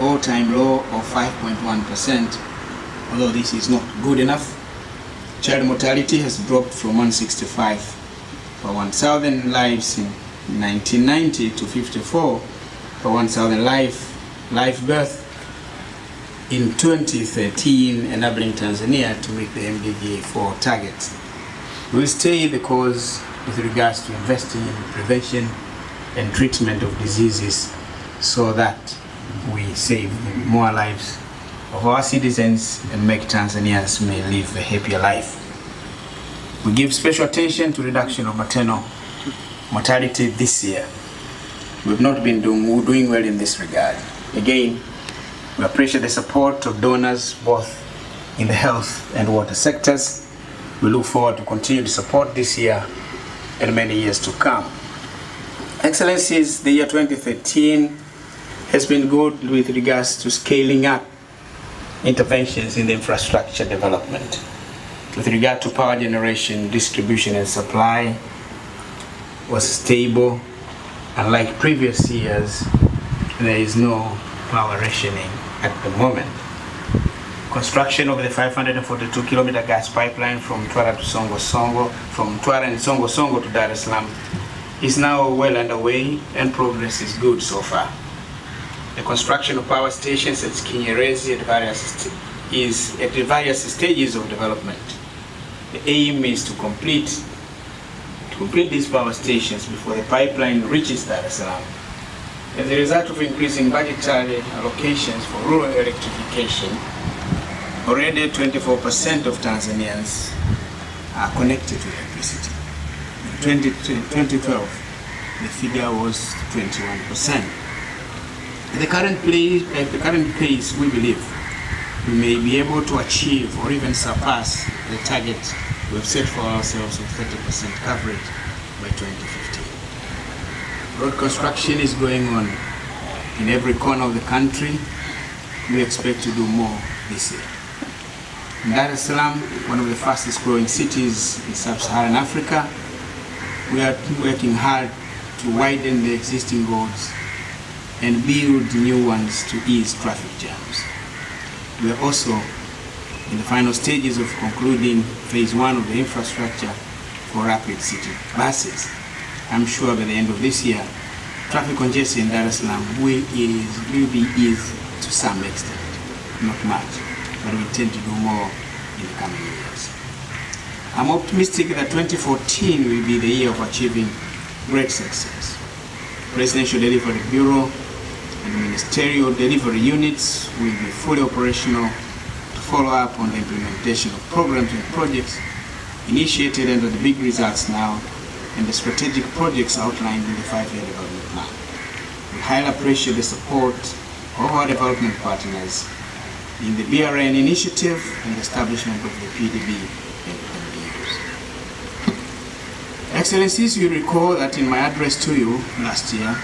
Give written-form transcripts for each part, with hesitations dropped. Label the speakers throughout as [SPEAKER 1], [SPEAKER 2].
[SPEAKER 1] all-time low of 5.1%. Although this is not good enough, child mortality has dropped from 165 per 1,000 lives in 1990 to 54 per 1,000 live birth in 2013, enabling Tanzania to meet the MDG4 targets. We'll stay the course with regards to investing in prevention and treatment of diseases so that we save more lives of our citizens and make Tanzanians may live a happier life. We give special attention to reduction of maternal mortality this year. We've not been doing well in this regard. Again, we appreciate the support of donors both in the health and water sectors. We look forward to continued support this year and many years to come. Excellencies, the year 2013 has been good with regards to scaling up interventions in the infrastructure development. With regard to power generation, distribution and supply was stable. Unlike previous years, there is no power rationing at the moment. Construction of the 542-kilometer gas pipeline from Twara to Songo-Songo, from Twara and Songo-Songo to Dar es Salaam is now well underway and progress is good so far. The construction of power stations at Kinyerezi is at various stages of development. The aim is to complete these power stations before the pipeline reaches Dar es Salaam. As a result of increasing budgetary allocations for rural electrification, already 24% of Tanzanians are connected to electricity. In 2012, the figure was 21%. At the current pace, we believe we may be able to achieve or even surpass the target we have set for ourselves of 30% coverage by 2015. Road construction is going on in every corner of the country. We expect to do more this year. In Dar es Salaam, one of the fastest growing cities in sub-Saharan Africa, we are working hard to widen the existing roads and build new ones to ease traffic jams. We are also in the final stages of concluding phase 1 of the infrastructure for rapid city buses. I'm sure by the end of this year, traffic congestion in Dar es Salaam will be eased to some extent, not much, but we intend to do more in the coming years. I'm optimistic that 2014 will be the year of achieving great success. Presidential Delivery Bureau and ministerial delivery units will be fully operational to follow up on the implementation of programs and projects initiated under the Big Results Now and the strategic projects outlined in the 5-year development plan. We highly appreciate the support of our development partners in the BRN initiative and the establishment of the PDB and MDUs. Excellencies, you recall that in my address to you last year,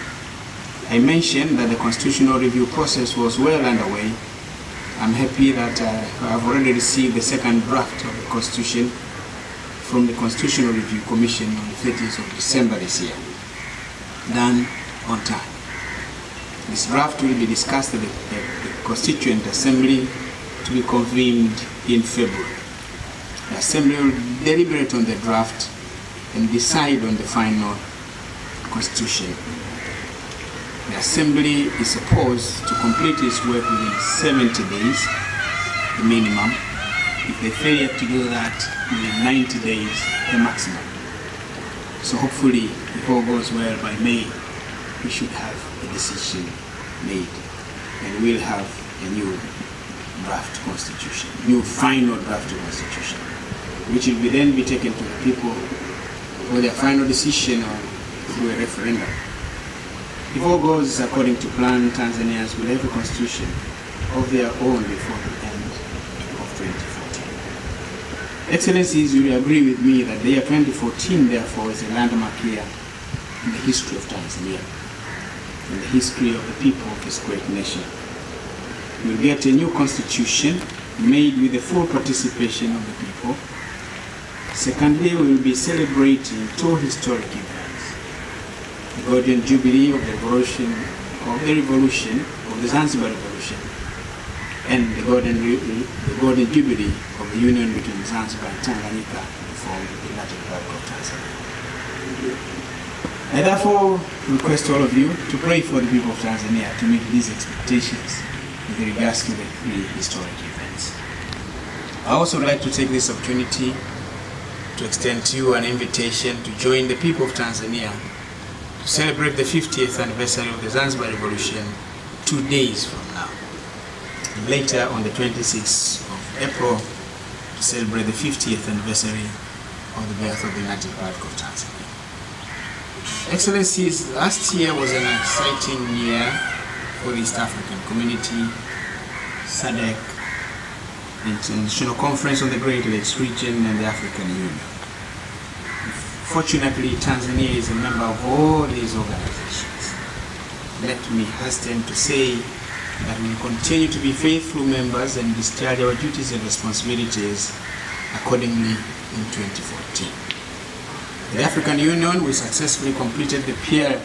[SPEAKER 1] I mentioned that the constitutional review process was well underway. I'm happy that I have already received the second draft of the Constitution from the Constitutional Review Commission on the 30th of December this year, done on time. This draft will be discussed at the Constituent Assembly to be convened in February. The Assembly will deliberate on the draft and decide on the final Constitution. The Assembly is supposed to complete its work within 70 days, the minimum. If they fail to do that, within 90 days, the maximum. So hopefully, if all goes well, by May, we should have a decision made, and we'll have a new draft constitution, new final draft constitution, which will then be taken to the people for their final decision or through a referendum. If all goes according to plan, Tanzanians will have a constitution of their own before the end of 2014. Excellencies, you will agree with me that the year 2014, therefore, is a landmark year in the history of Tanzania, in the history of the people of this great nation. We will get a new constitution made with the full participation of the people. Secondly, we will be celebrating two historic events: the Golden Jubilee of the revolution of the Zanzibar Revolution and the golden jubilee of the union between Zanzibar and Tanganyika to form the United Republic of Tanzania. I therefore request all of you to pray for the people of Tanzania to meet these expectations with regards to the three historic events. I also would like to take this opportunity to extend to you an invitation to join the people of Tanzania to celebrate the 50th anniversary of the Zanzibar Revolution 2 days from now. And later on the 26th of April to celebrate the 50th anniversary of the birth of the United Republic of Tanzania. Excellencies, last year was an exciting year for the East African community, SADC, the International Conference on the Great Lakes region, and the African Union. Fortunately, Tanzania is a member of all these organizations. Let me hasten to say that we will continue to be faithful members and discharge our duties and responsibilities accordingly in 2014. The African Union, we successfully completed the peer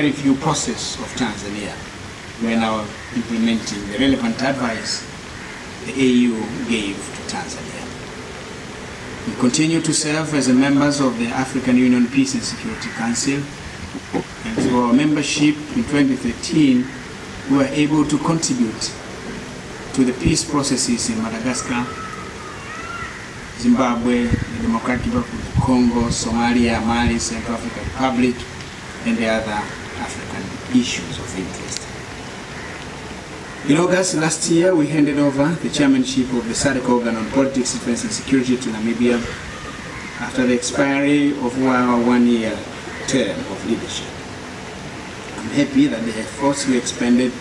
[SPEAKER 1] review process of Tanzania. We are now implementing the relevant advice the AU gave to Tanzania. We continue to serve as members of the African Union Peace and Security Council, and through our membership in 2013, we were able to contribute to the peace processes in Madagascar, Zimbabwe, the Democratic Republic of Congo, Somalia, Mali, Central African Republic, and the other African issues of interest. In August last year, we handed over the chairmanship of the SADC organ on politics, defense, and security to Namibia after the expiry of our one-year term of leadership. I'm happy that the efforts we expended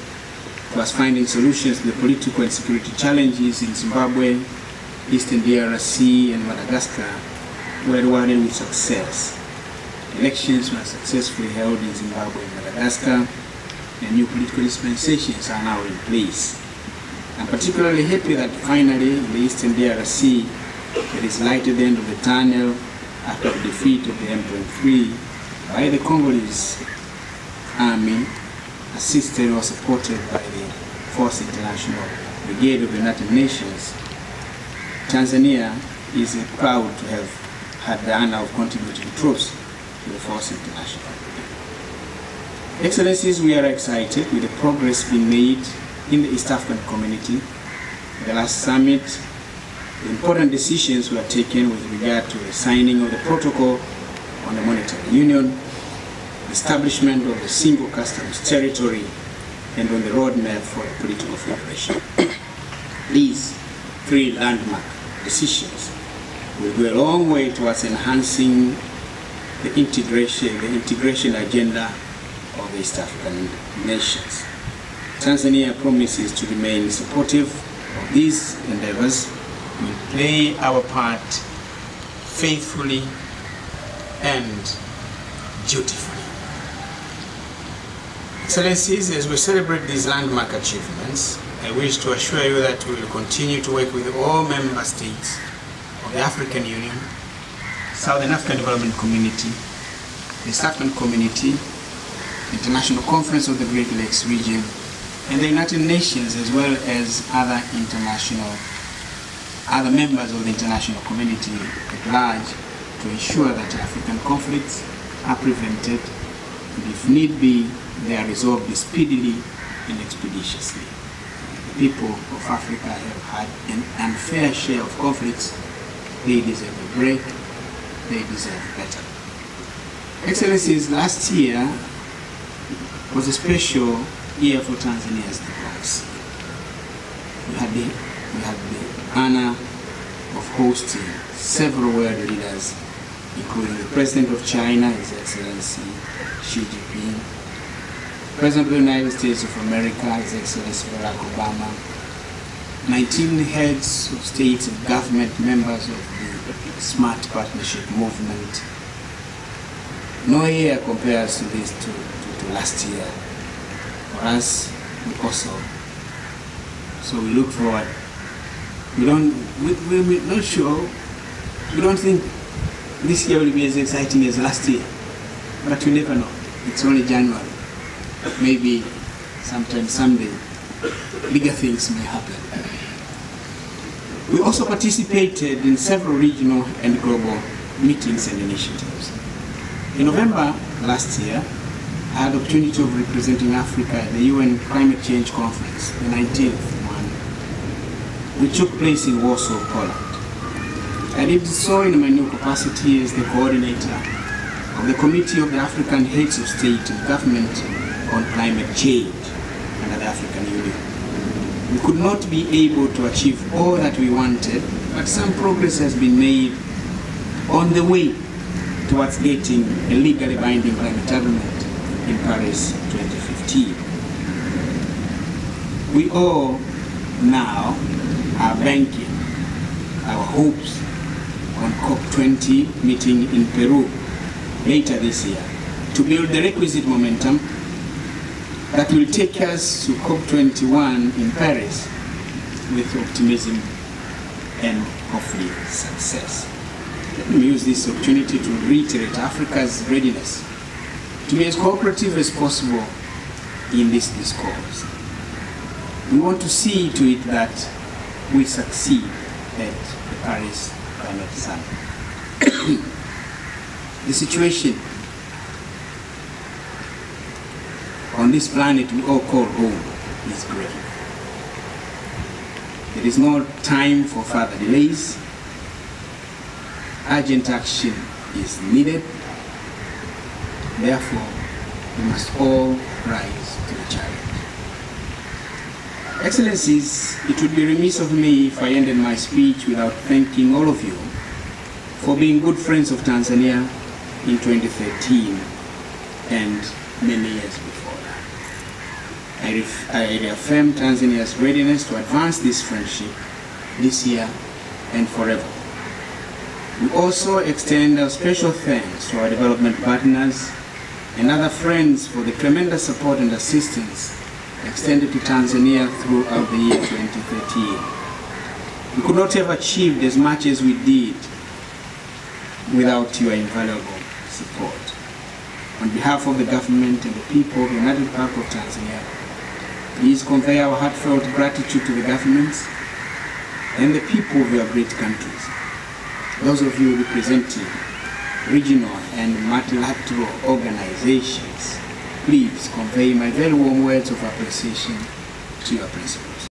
[SPEAKER 1] towards finding solutions to the political and security challenges in Zimbabwe, Eastern DRC, and Madagascar were rewarded with success. Elections were successfully held in Zimbabwe and Madagascar, and new political dispensations are now in place. I'm particularly happy that finally in the Eastern DRC there is light at the end of the tunnel after the defeat of the M23 by the Congolese army, assisted or supported by the 4th International Brigade of the United Nations. Tanzania is proud to have had the honor of contributing troops to the 4th International Brigade. Excellencies, we are excited with the progress being made in the East African community. At the last summit, the important decisions were taken with regard to the signing of the protocol on the monetary union, the establishment of the single customs territory, and on the roadmap for the political federation. These three landmark decisions will go a long way towards enhancing the integration agenda of the East African nations. Tanzania promises to remain supportive of these endeavors. We will play our part faithfully and dutifully. Excellencies, as we celebrate these landmark achievements, I wish to assure you that we will continue to work with all member states of the African Union, Southern African Development Community, the East African Community, International Conference of the Great Lakes region, and the United Nations, as well as other members of the international community at large, to ensure that African conflicts are prevented, and if need be, they are resolved speedily and expeditiously. The people of Africa have had an unfair share of conflicts. They deserve a break. They deserve better. Excellencies, last year was a special year for Tanzania's diplomacy. We had the honor of hosting several world leaders, including the President of China, His Excellency Xi Jinping, President of the United States of America, His Excellency Barack Obama, 19 heads of states and government, members of the Smart Partnership movement. No year compares to this to last year for us in Kosovo. So we look forward. We're not sure. We don't think this year will be as exciting as last year, but you never know. It's only January. Maybe sometimes someday bigger things may happen. We also participated in several regional and global meetings and initiatives. In November last year, I had the opportunity of representing Africa at the UN Climate Change Conference, the 19th one, which took place in Warsaw, Poland. I did so in my new capacity as the coordinator of the Committee of the African Heads of State and Government on Climate Change under the African Union. We could not be able to achieve all that we wanted, but some progress has been made on the way towards getting a legally binding climate agreement in Paris 2015. We all now are banking our hopes on COP20 meeting in Peru later this year to build the requisite momentum that will take us to COP21 in Paris with optimism and hopefully success. Let me use this opportunity to reiterate Africa's readiness to be as cooperative as possible in this discourse. We want to see to it that we succeed at the Paris Climate Summit. The situation on this planet we all call home is grave. There is no time for further delays. Urgent action is needed. Therefore, we must all rise to the challenge. Excellencies, it would be remiss of me if I ended my speech without thanking all of you for being good friends of Tanzania in 2013 and many years before that. I reaffirm Tanzania's readiness to advance this friendship this year and forever. We also extend our special thanks to our development partners and other friends for the tremendous support and assistance extended to Tanzania throughout the year 2013. We could not have achieved as much as we did without your invaluable support. On behalf of the government and the people of the United Republic of Tanzania, please convey our heartfelt gratitude to the governments and the people of your great countries. Those of you representing regional and multilateral organizations, please convey my very warm words of appreciation to your principal.